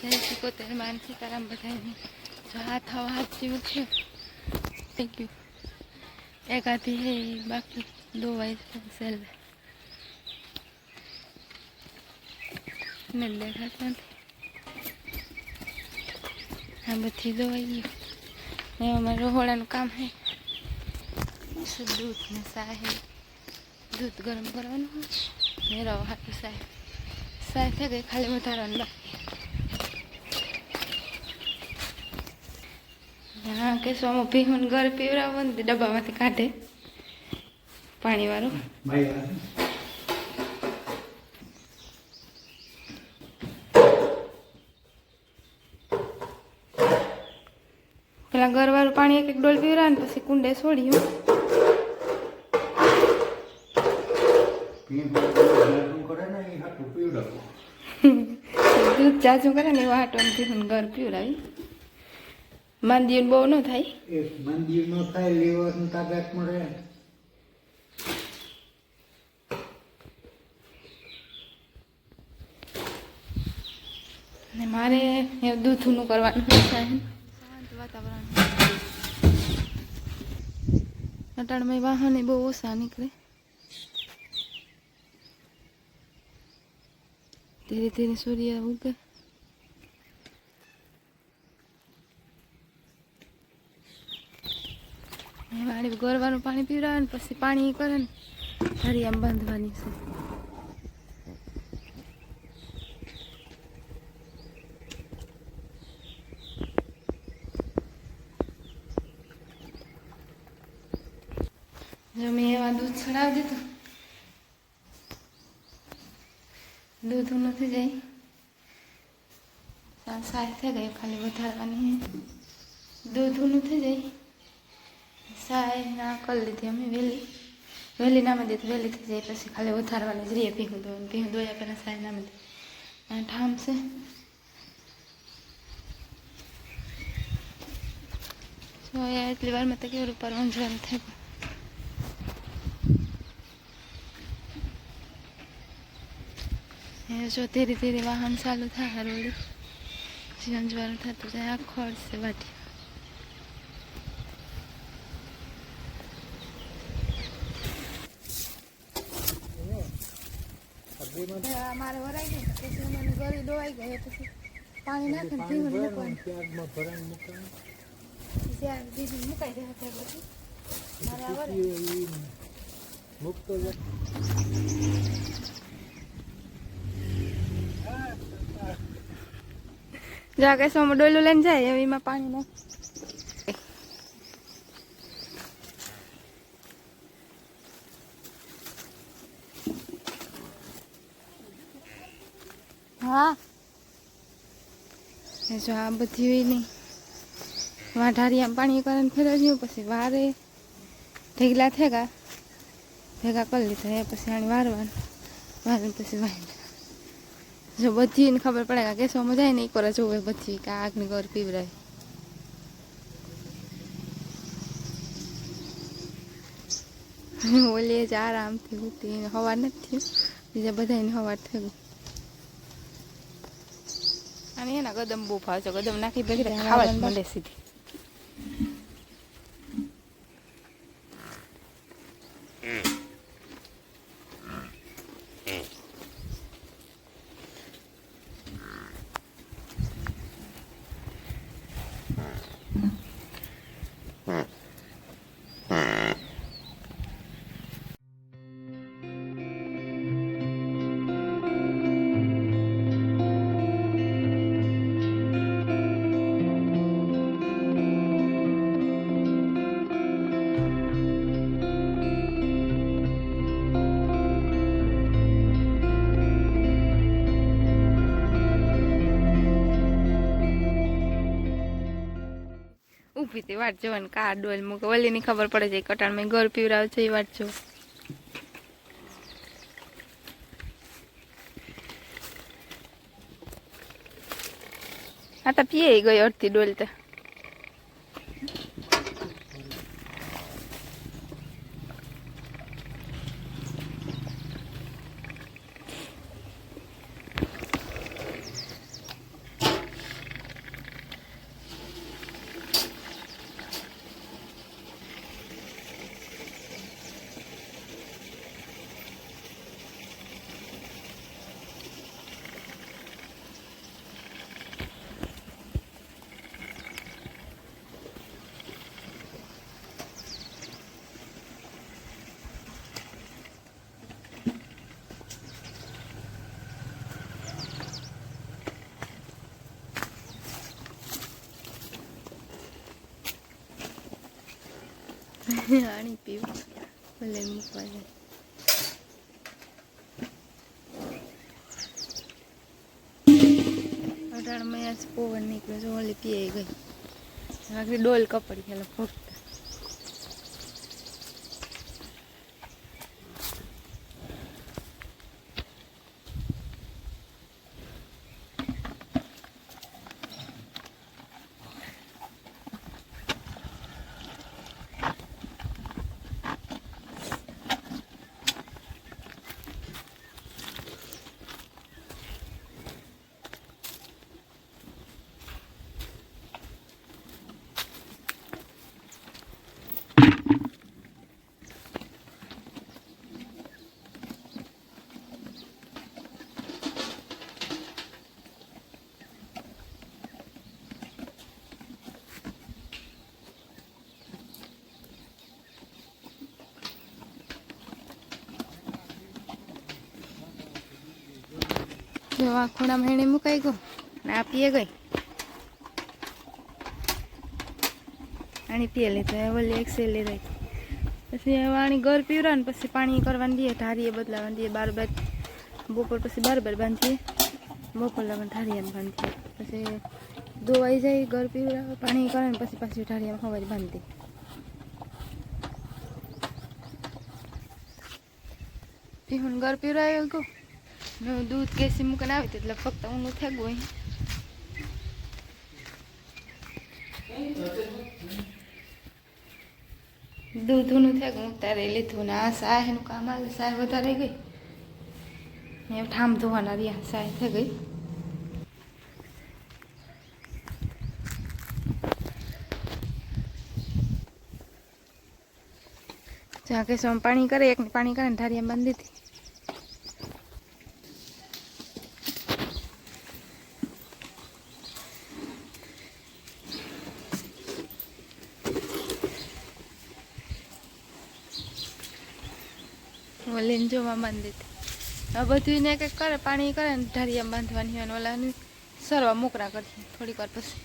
जैसे को तेरे मानसी कराम बताएंगे जो हाथ हवा हाथ जी उठे थैंक यू एक आती है बाकी दो वाइज सेल ने देखा था हम बच्ची दो आई ये हमारे रोहड़ा नु काम है दूध में साय है दूध गरम करवाना मेरा हाथ साय साय थे गए खाली में तारन बाकी हाँ के सोम पीहुन घर पीवरा डब्बा में काटे पानी वालों पेला घर वालू पानी एक डोल पीवरा ने पछी कुंडे छोड़ी दूध चाचू करे ने वाटो पीहुन घर पीवरावी मंदिर बहु न थाई मंदिर न थाई लेवर न ताकत मळे ने मारे ये दूध नु करवानु है शांत वातावरण अटाण में वाहन बहु ओछा निकले धीरे धीरे सूर्य उगे वाड़ी गोरवानु पानी पीवरा पछी पानी करे हरी आम बांधवानी छे जो मैं एवा दूध चढ़ाव दीधुं दूध नहीं जाए साय थे गई खाली वधारवानी है दूध नहीं जाए साय ना कर ली थी अमे वेली वेली नाम दी तो वेली थी जाए पछी खाली वधारवानी ज रही पीहू दोया पहला साय नाम दी ठाम से एटली वार में तो केवल ऊपर वंजवान थे जो धीरे धीरे वाहन चालू था रोडी वंजवान था तो जाए आखो से वाटी मारे वराई गई પછી મને ગરી દોવાઈ ગઈ પછી પાણી નાખીને પીવું મૂકવાનું ત્યાગમાં ભરણ મૂકવાનું ત્યાં બીજું મુકાઈ દે હતા પછી મારે આવડે મુકતો जाके सोम डोलू लेने जाए अभी में पानी ना हाँ जो आ बधी हुई नहीं वहाँ ढारिया पानी करन फिर पछी वारे ढेगला थेगा भेगा कर लीधा है पछी आनी वारवान वार पछी वार जो बधी ने खबर पड़ेगा के सो मजा नहीं करे जो बधी का आग ने गौर पीवराय ओले ज आराम थी उठी हवा नहीं बीजा बधा हवा थे एना गदम बो भाव छे गदम नाखी भेगी खावा ज मंडे सीधी ऊभी थी वाट जो का डोल मूके वली नहीं खबर पड़े जाए कटाण में घर पीवराव छे वाट जो आ तो पीए गई अर्धी डोल तो પાણી પીવું ભલે મૂકવા જાય. અટાણમાં આજ પવન નીકળ્યો છે, ઓલી પીએ ગઈ આખી ડોલ કપડી ખેલો ફક્ત. જો આ ખૂણામાં એને મુકાઈ ગયો ને આ પીએ ગઈ. આની પીએ લીધો ઓલી એક્સેલ રહી. પછી હવે આની ઘર પીવરા ને પછી પાણી કરવાની દઈએ, ઢારીએ બદલાવાની દઈએ. 12 બપોર પછી 12 બાંધીએ, બપોર લગન ઢારીયાને બાંધીએ. પછી ધોવાઈ જાય ઘર પીવરા, પાણી કરે ને પછી પાછી ઢારીયામાં ખવાજ બાંધી દઈએ. પીવું ઘર પીવરાય ગયું. દૂધ કેસી મૂકીને આવી હતી એટલે ફક્ત ઊનું થઈ ગયું. દૂધ ઊનું થઈ ગયું ત્યારે લીધું ને આ સાહેનું કામ આવે. સાય વધારે ગઈ એ ઠામ ધોવાના રહ્યા, સાય થઈ ગઈ. જ્યાં કેસમાં પાણી કરે, એકને પાણી કરે ને ઢારિયા બાંધી દીધી. ઓલીને જોવા બાંધી દીધી. હવે બધું ને કંઈક કરે, પાણી કરે ને ઢારિયા બાંધવાની હોય ને ઓલાને સરવા મોકરા કરશે થોડીક વાર પછી.